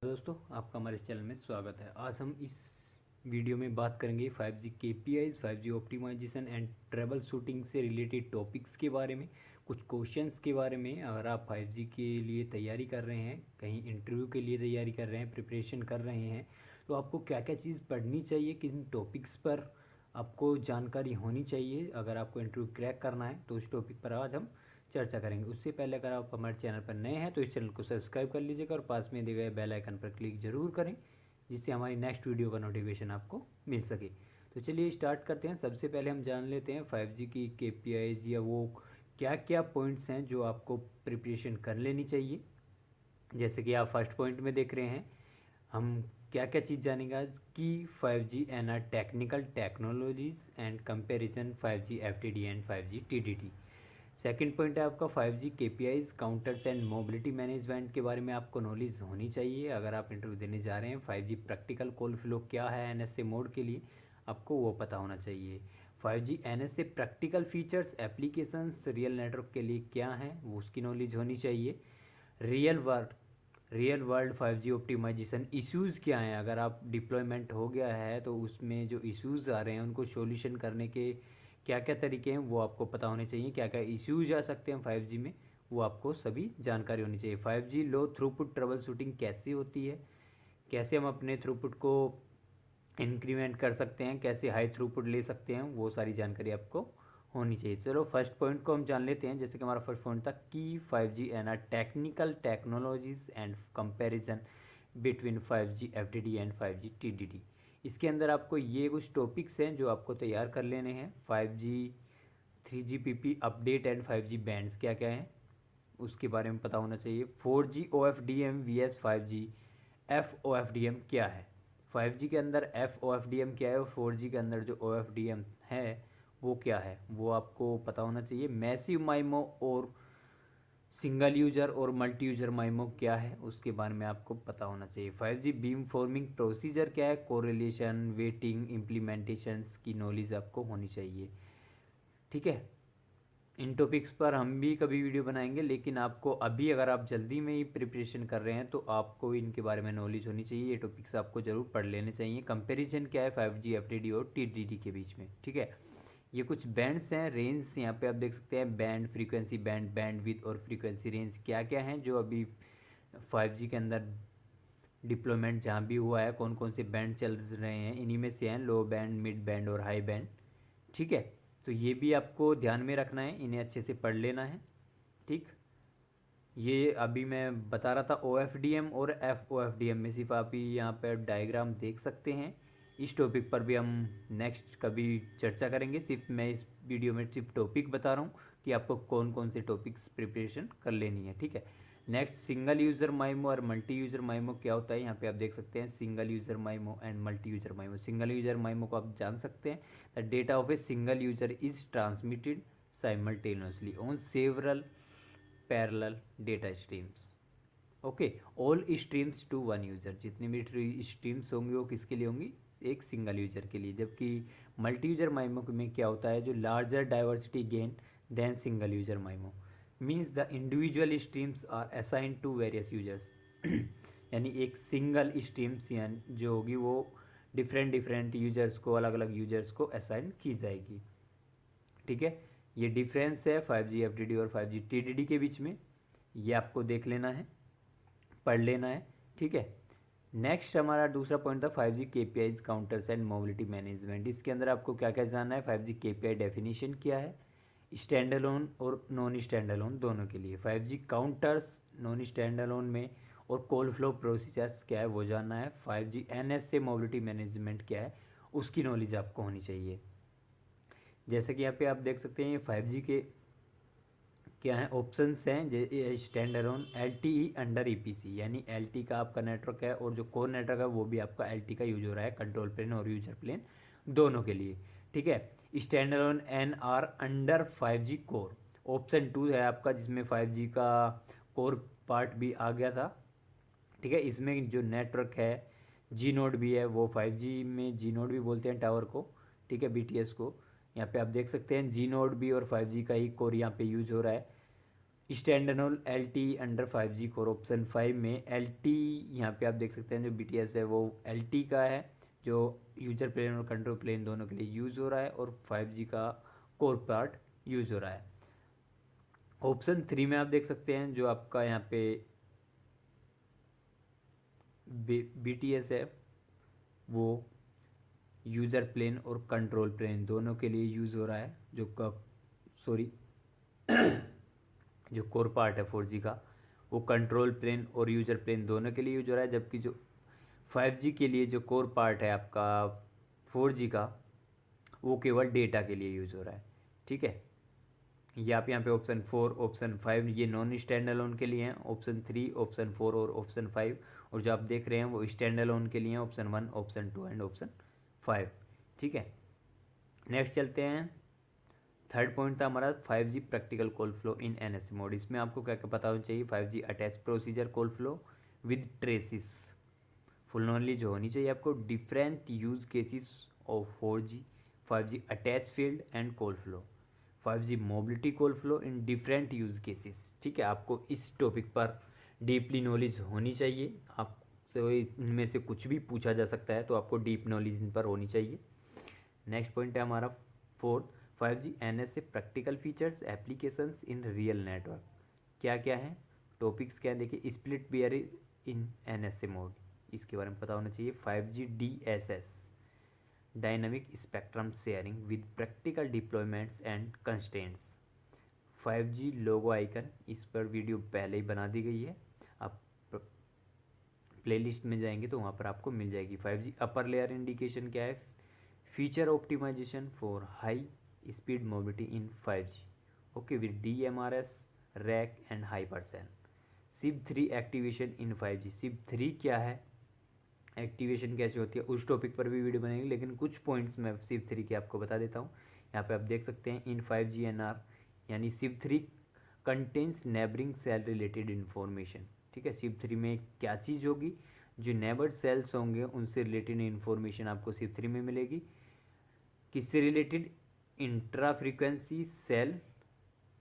दोस्तों, आपका हमारे चैनल में स्वागत है। आज हम इस वीडियो में बात करेंगे 5G KPIs, 5G optimisation and troubleshooting से रिलेटेड टॉपिक्स के बारे में, कुछ क्वेश्चंस के बारे में। अगर आप 5G के लिए तैयारी कर रहे हैं, कहीं इंटरव्यू के लिए तैयारी कर रहे हैं, प्रिपरेशन कर रहे हैं, तो आपको क्या क्या चीज़ पढ़नी चाहिए, किन टॉपिक्स पर आपको जानकारी होनी चाहिए अगर आपको इंटरव्यू क्रैक करना है, तो उस टॉपिक पर आज हम चर्चा करेंगे। उससे पहले अगर आप हमारे चैनल पर नए हैं तो इस चैनल को सब्सक्राइब कर लीजिएगा और पास में दिए गए बेल आइकन पर क्लिक जरूर करें, जिससे हमारी नेक्स्ट वीडियो का नोटिफिकेशन आपको मिल सके। तो चलिए स्टार्ट करते हैं। सबसे पहले हम जान लेते हैं 5G की KPIs या वो क्या क्या पॉइंट्स हैं जो आपको प्रिपरेशन कर लेनी चाहिए। जैसे कि आप फर्स्ट पॉइंट में देख रहे हैं, हम क्या क्या चीज़ जानेंगे आज की 5G and are technical technologies and comparison 5G FTD and 5G TDD। Second point है आपका 5G KPIs counters and mobility management के बारे में आपको नॉलेज होनी चाहिए। अगर आप इंटरव्यू देने जा रहे हैं, 5G प्रैक्टिकल कॉल फ्लो क्या है NSA मोड के लिए, आपको वो पता होना चाहिए। 5G NSA practical features applications real network के लिए क्या हैं, वो उसकी नॉलेज होनी चाहिए। Real world 5G optimisation issues क्या हैं, अगर आप डिप्लॉयमेंट हो गया है तो उसमें जो इश्यूज़ आ रहे हैं उनको सॉल्यूशन करने के क्या क्या तरीके हैं वो आपको पता होने चाहिए। क्या क्या इश्यूज आ सकते हैं 5G में, वो आपको सभी जानकारी होनी चाहिए। 5G लो थ्रूपुट ट्रबल शूटिंग कैसे होती है, कैसे हम अपने थ्रूपुट को इंक्रीमेंट कर सकते हैं, कैसे हाई थ्रूपुट ले सकते हैं, वो सारी जानकारी आपको होनी चाहिए। चलो फर्स्ट पॉइंट को हम जान लेते हैं। जैसे कि हमारा फर्स्ट पॉइंट था की 5G and are technical technologies and comparison between 5G FDD and 5G TDD। इसके अंदर आपको ये कुछ टॉपिक्स हैं जो आपको तैयार कर लेने हैं। 5G 3GPP update and 5G bands क्या क्या हैं उसके बारे में पता होना चाहिए। 4G OFDM vs 5G FOFDM क्या है, 5G के अंदर FOFDM क्या है और 4G के अंदर जो OFDM है वो क्या है, वो आपको पता होना चाहिए। मैसिव माइमो और सिंगल यूजर और मल्टी यूजर माइमो क्या है उसके बारे में आपको पता होना चाहिए। 5G बीम फॉर्मिंग प्रोसीजर क्या है, कोरिलेशन, वेटिंग, इम्प्लीमेंटेशंस की नॉलेज आपको होनी चाहिए। ठीक है, इन टॉपिक्स पर हम भी कभी वीडियो बनाएंगे, लेकिन आपको अभी अगर आप जल्दी में ही प्रिपरेशन कर रहे हैं तो आपको इनके बारे में नॉलेज होनी चाहिए। ये टॉपिक्स आपको ज़रूर पढ़ लेने चाहिए। कंपैरिजन क्या है 5G FDD और TDD के बीच में, ठीक है। ये कुछ बैंड्स हैं, रेंज यहाँ पे आप देख सकते हैं, band, frequency band, band with और फ्रीक्वेंसी रेंज क्या क्या हैं जो अभी 5G के अंदर डिप्लॉयमेंट जहाँ भी हुआ है, कौन कौन से बैंड चल रहे हैं, इन्हीं में से हैं लो बैंड, मिड बैंड और हाई बैंड। ठीक है, तो ये भी आपको ध्यान में रखना है, इन्हें अच्छे से पढ़ लेना है। ठीक, ये अभी मैं बता रहा था OFDM और FOFDM में, सिर्फ आप ही यहाँ पर डायग्राम देख सकते हैं। इस टॉपिक पर भी हम नेक्स्ट कभी चर्चा करेंगे। सिर्फ मैं इस वीडियो में सिर्फ टॉपिक बता रहा हूँ कि आपको कौन कौन से टॉपिक्स प्रिपरेशन कर लेनी है। ठीक है, नेक्स्ट सिंगल यूज़र माइमो और मल्टी यूज़र माइमो क्या होता है, यहाँ पे आप देख सकते हैं single user MIMO and multi user MIMO. Single user MIMO को आप जान सकते हैं, the data of a single user is transmitted simultaneously on several parallel data streams. Okay, all streams to one user, जितनी भी स्ट्रीम्स होंगी वो किसके लिए होंगी, एक सिंगल यूज़र के लिए। जबकि मल्टी यूज़र माइमो में क्या होता है, जो larger diversity gain than single user MIMO, means the individual streams are assigned to various users. यानी एक सिंगल स्ट्रीम्स यानी जो होगी वो डिफरेंट यूजर्स को, अलग अलग यूजर्स को असाइन की जाएगी। ठीक है, ये डिफरेंस है 5G FDD और 5G TDD के बीच में, ये आपको देख लेना है, पढ़ लेना है। ठीक है, नेक्स्ट हमारा दूसरा पॉइंट था 5G KPIs counters and mobility management. इसके अंदर आपको क्या क्या जानना है, 5G KPI डेफिनेशन क्या है, स्टैंड अलोन और नॉन स्टैंड अलोन दोनों के लिए। 5G counters non stand alone में और कॉल फ्लो प्रोसीजर्स क्या है वो जानना है। 5G NSA मोबिलिटी मैनेजमेंट क्या है उसकी नॉलेज आपको होनी चाहिए। जैसे कि यहाँ पे आप देख सकते हैं 5G के क्या हैं ऑप्शंस हैं, stand alone, LTE under EPC, यानी LTE का आपका नेटवर्क है और जो कोर नेटवर्क है वो भी आपका LTE का यूज हो रहा है, कंट्रोल प्लेन और यूजर प्लेन दोनों के लिए। ठीक है, stand alone NR under 5G core, option 2 है आपका, जिसमें 5G का कोर पार्ट भी आ गया था। ठीक है, इसमें जो नेटवर्क है G नोड भी है, वो 5G में G नोड भी बोलते हैं टावर को। ठीक है, BTS को। यहाँ पे आप देख सकते हैं G नोड भी और 5G का ही कोर यहाँ पे यूज हो रहा है। Standard L T under 5G core option 5 में एल टी, यहाँ पे आप देख सकते हैं जो BTS है वो एल टी का है, जो यूजर प्लेन और कंट्रोल प्लेन दोनों के लिए यूज़ हो रहा है, और 5G का कोर पार्ट यूज़ हो रहा है। ऑप्शन 3 में आप देख सकते हैं जो आपका यहाँ पे BTS है वो यूज़र प्लेन और कंट्रोल प्लेन दोनों के लिए यूज़ हो रहा है, जो कोर पार्ट है 4G का वो कंट्रोल प्लेन और यूज़र प्लेन दोनों के लिए यूज हो रहा है, जबकि जो 5G के लिए जो कोर पार्ट है आपका 4G का वो केवल डेटा के लिए यूज़ हो रहा है। ठीक है, ये आप यहाँ पे ऑप्शन 4 ऑप्शन 5 ये नॉन स्टैंड अलोन के लिए हैं, ऑप्शन 3 ऑप्शन 4 और ऑप्शन 5, और जो आप देख रहे हैं वो स्टैंड अलोन के लिए हैं, ऑप्शन 1 ऑप्शन 2 एंड ऑप्शन 5। ठीक है, नेक्स्ट चलते हैं। थर्ड पॉइंट था हमारा 5G practical call flow in NSA mode. इसमें आपको क्या क्या पता होना चाहिए? 5G attach procedure call flow with traces, full knowledge होनी चाहिए आपको। Different use cases of 4G 5G attach field and call flow, 5G mobility call flow in different use cases. ठीक है, आपको इस टॉपिक पर डीपली नॉलेज होनी चाहिए। आपसे इनमें से कुछ भी पूछा जा सकता है, तो आपको डीप नॉलेज इन पर होनी चाहिए। नेक्स्ट पॉइंट है हमारा fourth, 5G NSA practical features applications in real network. क्या क्या है टॉपिक्स, क्या है देखिए। Split bearer in NSA mode, इसके बारे में पता होना चाहिए। 5G DSS dynamic spectrum sharing with practical deployments and constraints. 5G logo icon, इस पर वीडियो पहले ही बना दी गई है, आप प्लेलिस्ट में जाएंगे तो वहाँ पर आपको मिल जाएगी। 5G अपर लेयर इंडिकेशन क्या है? Feature optimisation for high speed mobility in 5G, okay, with DMRS rack and hypercell. SIP3 activation in 5G, SIP3 क्या है, एक्टिवेशन कैसे होती है, उस टॉपिक पर भी वीडियो बनेगी, लेकिन कुछ पॉइंट्स मैं SIP3 के आपको बता देता हूँ। यहाँ पे आप देख सकते हैं इन 5G NR, यानी SIP3 contains neighbouring cell related information. ठीक है, SIP3 में क्या चीज़ होगी? जो नेबर्ड सेल्स होंगे उनसे रिलेटेड इन्फॉर्मेशन आपको SIP3 में मिलेगी। किससे related? Intra frequency cell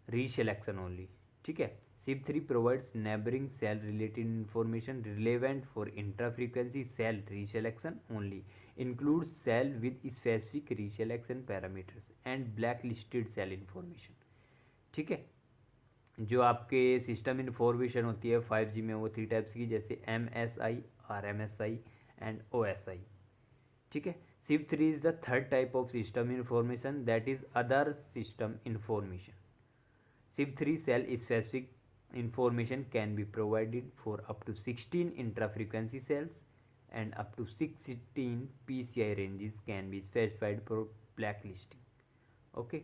reselection only. ठीक है, SIP3 provides neighboring cell related information relevant for intra-frequency cell reselection only, includes cell with specific reselection parameters and blacklisted cell information। ठीक है, जो आपके सिस्टम इन्फॉर्मेशन होती है 5G में वो 3 टाइप्स की, जैसे MSI, RMSI एंड OSI। ठीक है, SIP3 is the third type of system information, that is other system information। SIP3 cell specific information can be provided for up to 16 intra-frequency cells, and up to 16 PCI ranges can be specified for blacklisting. Okay,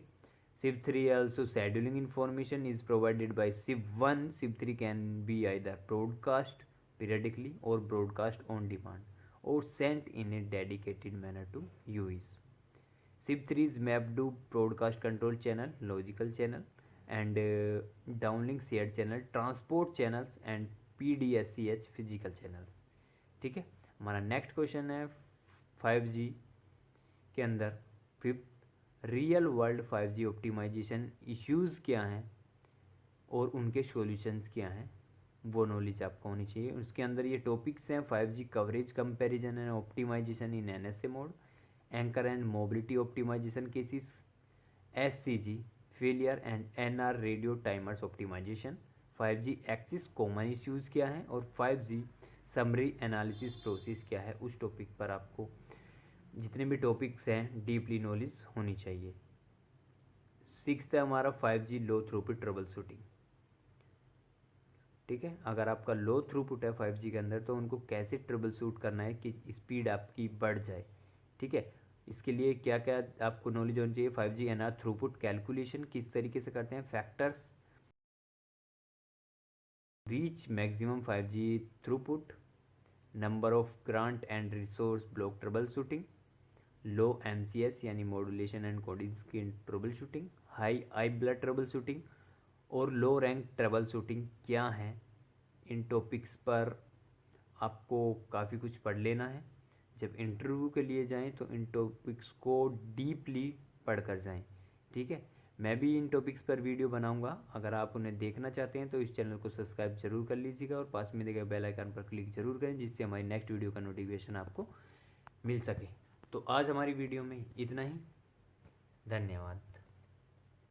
SIP3 also scheduling information is provided by SIP1. SIP3 can be either broadcast periodically or broadcast on demand or sent in a dedicated manner to UEs. SIP3 is mapped to broadcast control channel, logical channel, and downlink shared channel, transport channels and PDSCH physical channels। ठीक है, हमारा next question है 5G के अंदर fifth, real world 5G optimisation issues क्या हैं और उनके सॉल्यूशंस क्या हैं, वो नॉलेज आपको होनी चाहिए। उसके अंदर ये टॉपिक्स हैं 5G coverage comparison and optimisation in NSA mode, anchor and mobility optimisation cases, SCG failure and NR radio timers optimisation, 5G access common issues क्या हैं, और 5G समरी एनालिसिस प्रोसेस क्या है। उस टॉपिक पर आपको जितने भी टॉपिक्स हैं डीपली नॉलेज होनी चाहिए। सिक्स्थ है हमारा 5G लो थ्रूपुट ट्रबल शूटिंग। ठीक है, अगर आपका लो थ्रूपुट है 5G के अंदर तो उनको कैसे ट्रबल शूट करना है कि स्पीड आपकी बढ़ जाए। ठीक है, इसके लिए क्या क्या आपको नॉलेज होनी चाहिए? 5G NR थ्रूपुट कैलकुलेशन किस तरीके से करते हैं, factors, reach maximum 5G throughput, number of grant and resource block trouble shooting, low MCS यानी मॉड्यूलेशन एंड कोडिंग की ट्रबल शूटिंग, हाई आई ब्लड ट्रबल शूटिंग और लो रैंक ट्रबल शूटिंग क्या है। इन टॉपिक्स पर आपको काफ़ी कुछ पढ़ लेना है। जब इंटरव्यू के लिए जाएं तो इन टॉपिक्स को डीपली पढ़ कर जाएं। ठीक है, मैं भी इन टॉपिक्स पर वीडियो बनाऊंगा। अगर आप उन्हें देखना चाहते हैं तो इस चैनल को सब्सक्राइब जरूर कर लीजिएगा और पास में दिए गए बेल आइकन पर क्लिक जरूर करें, जिससे हमारी नेक्स्ट वीडियो का नोटिफिकेशन आपको मिल सके। तो आज हमारी वीडियो में इतना ही। धन्यवाद।